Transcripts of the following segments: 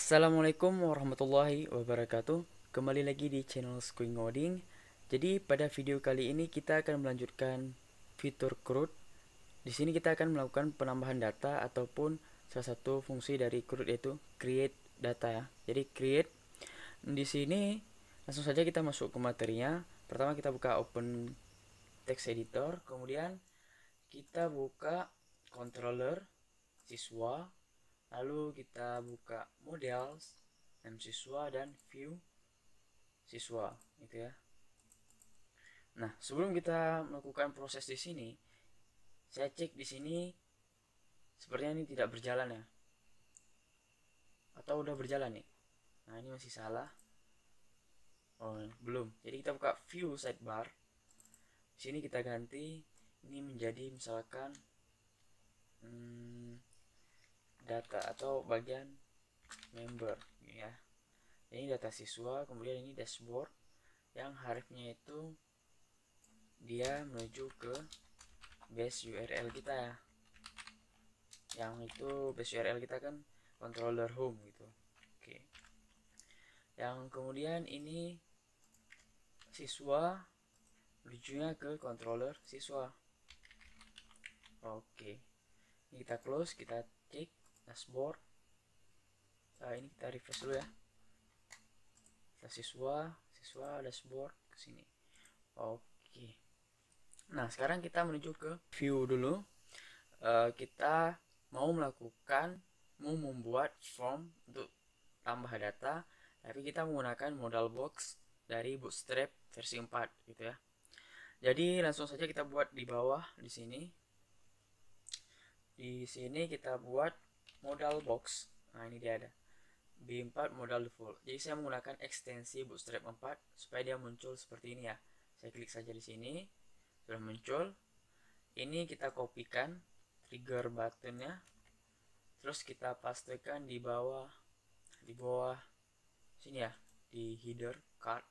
Assalamualaikum warahmatullahi wabarakatuh. Kembali lagi di channel Squing Ngoding. Jadi pada video kali ini kita akan melanjutkan fitur CRUD. Di sini kita akan melakukan penambahan data ataupun salah satu fungsi dari CRUD yaitu create data ya. Jadi create di sini langsung saja kita masuk ke materinya. Pertama kita buka open text editor, kemudian kita buka controller siswa. Lalu kita buka models, name siswa dan view siswa, gitu ya. Nah, sebelum kita melakukan proses di sini, saya cek di sini sepertinya ini tidak berjalan ya. Atau udah berjalan nih. Nah, ini masih salah. Oh, belum. Jadi kita buka view sidebar. Di sini kita ganti ini menjadi misalkan data atau bagian member ya. Ini data siswa, kemudian ini dashboard yang harifnya itu dia menuju ke base URL kita ya. Yang itu base URL kita kan controller home gitu. Oke. Yang kemudian ini siswa menujunya ke controller siswa. Oke. Ini kita close, kita cek dashboard. Nah, ini kita refresh dulu ya. Siswa dashboard ke sini. Oke. Nah, sekarang kita menuju ke view dulu. Kita mau membuat form untuk tambah data, tapi kita menggunakan modal box dari Bootstrap versi 4 gitu ya. Jadi langsung saja kita buat di bawah di sini. Di sini kita buat modal box. Nah, ini dia ada. B4 modal default. Jadi saya menggunakan ekstensi Bootstrap 4 supaya dia muncul seperti ini ya. Saya klik saja di sini. Sudah muncul. Ini kita kopikan trigger buttonnya. Terus kita pastekan di bawah sini ya, di header card.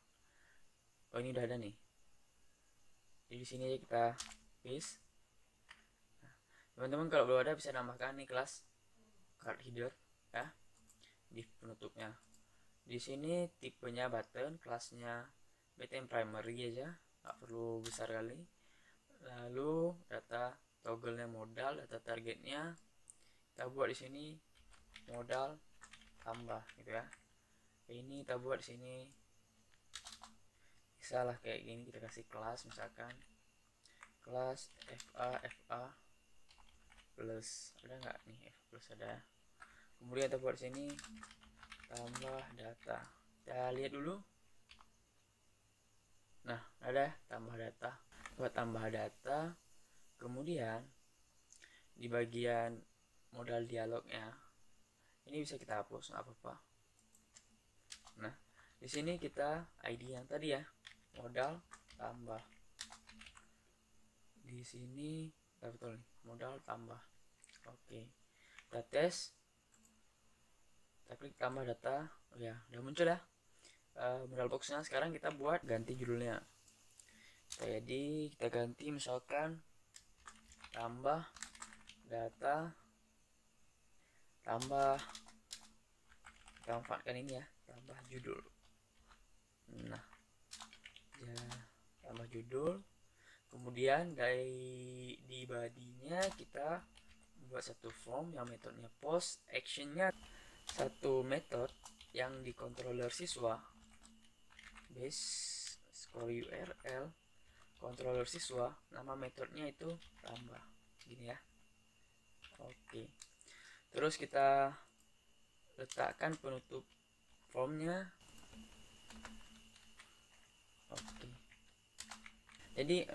Oh, ini udah ada nih. Jadi di sini aja kita paste. Nah, teman-teman kalau belum ada bisa nambahkan nih kelas card header ya di penutupnya. Di sini tipenya button, kelasnya btn primary aja, nggak perlu besar kali. Lalu data toggle-nya modal, data targetnya kita buat di sini modal tambah gitu ya. Ini kita buat di sini salah kayak gini, kita kasih kelas misalkan kelas fa plus, ada nggak nih f plus, ada. Kemudian kita buat di sini tambah data, kita lihat dulu. Nah, ada tambah data. Buat tambah data, kemudian di bagian modal dialognya ini bisa kita hapus, nggak apa-apa. Nah, di sini kita ID yang tadi ya, modal tambah. Di sini betul nih, modal tambah. Oke, kita tes, kita klik tambah data. Oh ya, udah muncul ya modal boxnya. Sekarang kita buat ganti judulnya. Jadi kita ganti misalkan tambah data tambah, kita manfaatkan ini ya, tambah judul. Nah ya, tambah judul. Kemudian di bodinya kita buat satu form yang metodenya post, actionnya satu metode yang di controller siswa, base score URL controller siswa, nama metodenya itu tambah gini ya. Oke, terus kita letakkan penutup formnya. Oke, jadi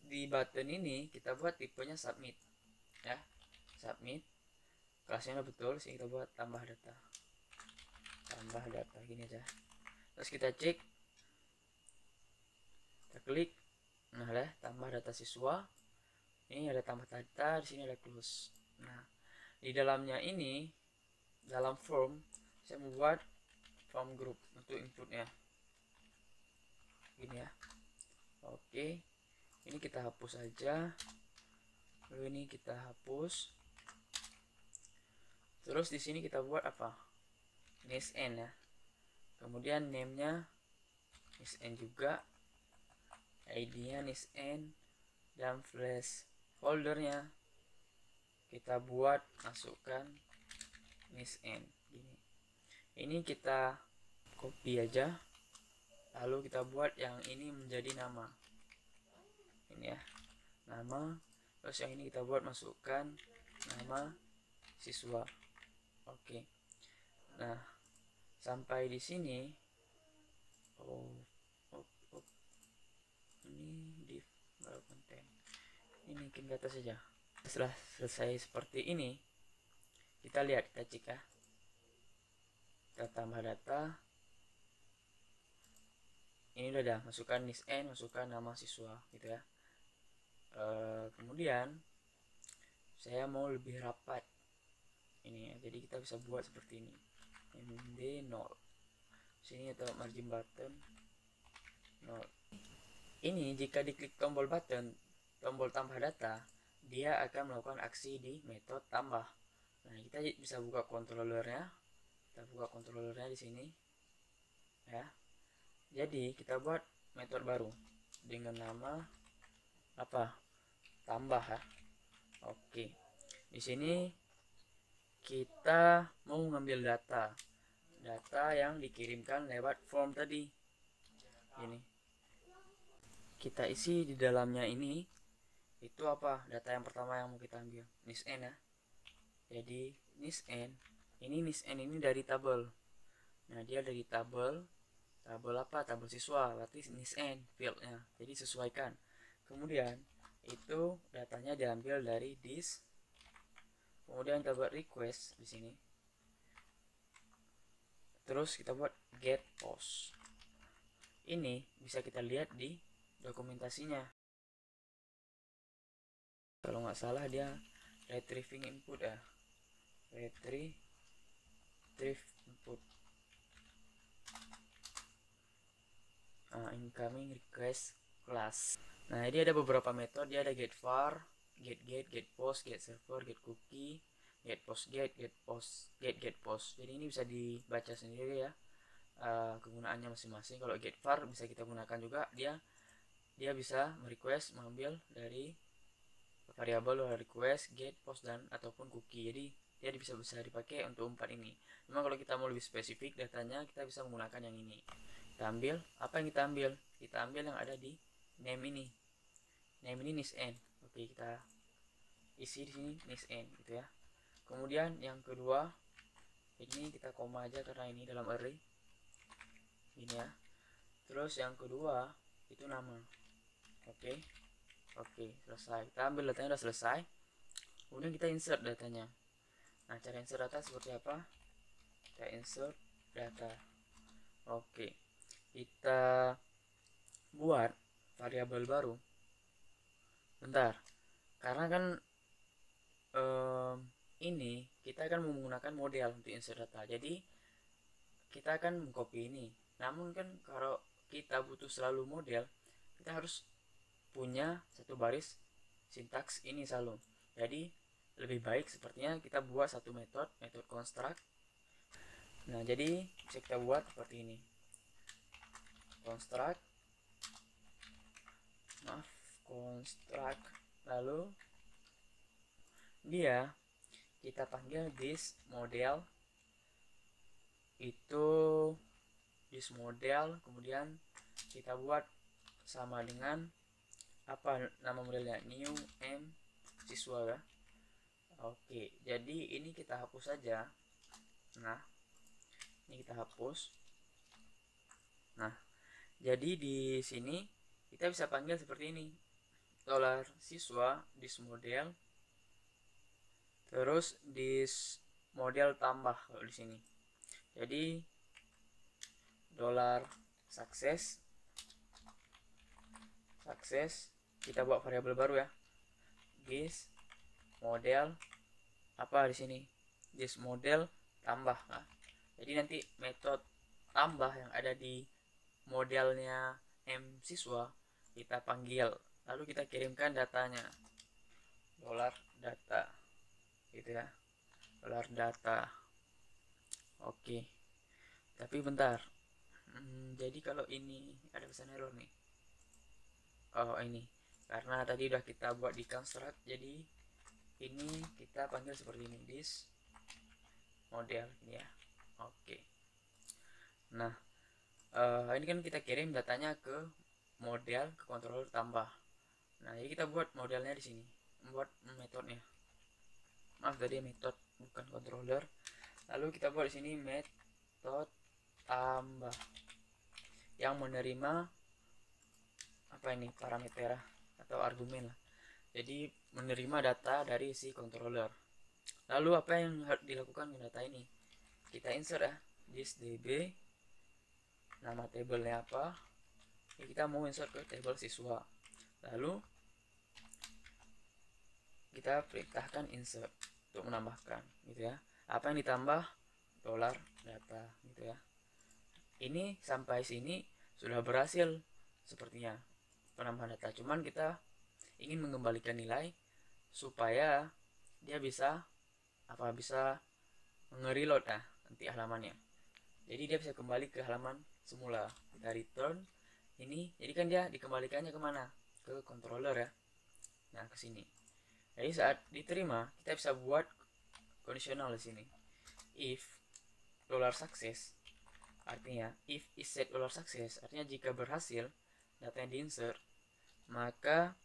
di button ini kita buat tipenya submit ya, submit. Kelasnya betul sih, kita buat tambah data gini aja. Terus kita cek, kita klik. Nah, ada tambah data siswa. Ini ada tambah data, di sini ada close. Nah, di dalamnya ini, dalam form saya membuat form group untuk inputnya gini ya. Oke, ini kita hapus saja. Lalu ini kita hapus. Terus di sini kita buat apa? NISN ya. Kemudian name-nya NISN juga, ID-nya NISN, dan flash foldernya kita buat masukkan NISN gini. Ini kita copy aja, lalu kita buat yang ini menjadi nama ini ya, nama. Terus yang ini kita buat masukkan nama siswa. Oke. Nah, sampai di sini ini div baru konten ini bikin data saja. Setelah selesai seperti ini, kita lihat, kita cek ya, kita tambah data. Ini udah ada, masukkan NISN, masukkan nama siswa gitu ya. Kemudian saya mau lebih rapat ini ya, jadi kita bisa buat seperti ini, MD 0 sini atau margin button 0. Ini jika diklik tombol button, tombol tambah data, dia akan melakukan aksi di metode tambah. Nah, kita bisa buka controllernya, di sini ya. Jadi kita buat metode baru dengan nama apa? Tambah ya. Oke. Di sini kita mau mengambil data yang dikirimkan lewat form tadi. Ini kita isi di dalamnya. Ini itu apa? Data yang pertama yang mau kita ambil, NISN ya. Jadi NISN ini dari tabel. Nah, dia dari tabel apa? Tabel siswa, berarti NISN fieldnya. Jadi sesuaikan. Kemudian itu datanya diambil dari this. Kemudian kita buat request di sini. Terus kita buat get post. Ini bisa kita lihat di dokumentasinya. Kalau nggak salah dia retrieving input ya. Retrieve input. Incoming request class. Nah, ini ada beberapa metode. Dia ada get var, get post, get server, get cookie, get post, get post. Jadi ini bisa dibaca sendiri ya, kegunaannya masing-masing. Kalau get var bisa kita gunakan juga, dia bisa merequest, mengambil dari variabel request, get, post, dan ataupun cookie. Jadi dia bisa dipakai untuk 4 ini. Cuma kalau kita mau lebih spesifik datanya, kita bisa menggunakan yang ini. Kita ambil apa yang kita ambil? Kita ambil yang ada di name ini. Name ini NISN. Oke, kita isi di sini NISN gitu ya. Kemudian yang kedua, ini kita koma aja karena ini dalam array. Ini ya. Terus yang kedua itu nama. Oke, selesai. Kita ambil datanya, udah selesai. Kemudian kita insert datanya. Nah, cara insert data seperti apa? Kita insert data. Oke, kita buat variabel baru. Bentar, karena kan ini kita akan menggunakan model untuk insert data. Jadi kita akan mengcopy ini. Namun kan kalau kita butuh selalu model, kita harus punya satu baris sintaks ini selalu. Jadi lebih baik sepertinya kita buat satu metode construct. Nah, jadi bisa kita buat seperti ini, construct, lalu dia kita panggil this model, kemudian kita buat sama dengan apa nama modelnya, new m siswa ya. Oke, jadi ini kita hapus saja. Nah, ini kita hapus. Nah, jadi di sini kita bisa panggil seperti ini, $siswa this model, terus this model tambah kalau di sini. Jadi $success kita buat variabel baru ya, this model apa di sini, this model tambah. Nah, jadi nanti metode tambah yang ada di modelnya m siswa kita panggil, lalu kita kirimkan datanya, $data gitu ya. dolar data. Oke, tapi bentar. Jadi kalau ini ada pesan error nih. Oh, ini karena tadi udah kita buat di construct, jadi ini kita panggil seperti ini, this model ini ya. Oke, nah ini kan kita kirim datanya ke model, ke controller tambah. Nah, jadi kita buat modelnya di sini, buat metodenya. Maaf, tadi metode bukan controller. Lalu kita buat di sini metode tambah yang menerima apa ini, parameter atau argumen lah. Jadi menerima data dari si controller. Lalu apa yang harus dilakukan dengan data ini? Kita insert ya, this db, nama tabelnya apa? Ya, kita mau insert ke tabel siswa. Lalu kita perintahkan insert untuk menambahkan, gitu ya. Apa yang ditambah? Dolar data, gitu ya. Ini sampai sini sudah berhasil sepertinya penambahan data. Cuman kita ingin mengembalikan nilai supaya dia bisa nge-reload nanti halamannya. Jadi dia bisa kembali ke halaman semula. Kita return ini, jadi kan dia dikembalikannya kemana? Ke controller ya. Nah, ke sini. Jadi saat diterima, kita bisa buat kondisional di sini. If $success, artinya if is set $success, artinya jika berhasil data yang diinsert, maka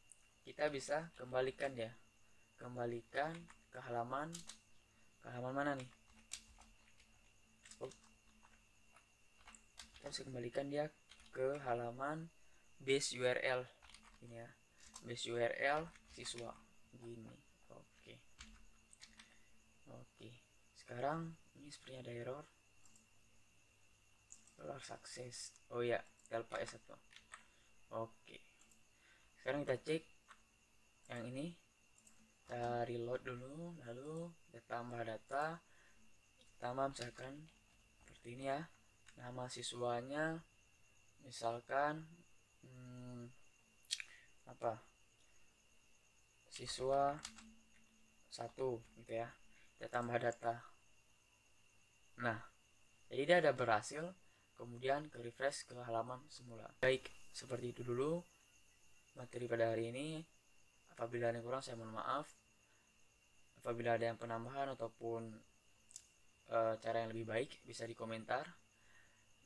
kita bisa kembalikan dia. Kembalikan ke halaman mana nih? Kita bisa kembalikan dia ke halaman base URL ini ya, base URL siswa gini. Oke, sekarang ini sepertinya ada error, $success. Oh ya, lupa S1. Oke, sekarang kita cek yang ini, kita reload dulu, lalu kita tambah data, tambah misalkan seperti ini ya, nama siswanya misalkan apa, siswa 1 gitu ya, kita tambah data. Nah, jadi dia ada berhasil, kemudian ke refresh ke halaman semula. Baik, seperti itu dulu materi pada hari ini. Apabila ada yang kurang, saya mohon maaf. Apabila ada yang penambahan ataupun cara yang lebih baik, bisa di komentar.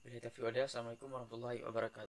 Bila taufiq, assalamualaikum warahmatullahi wabarakatuh.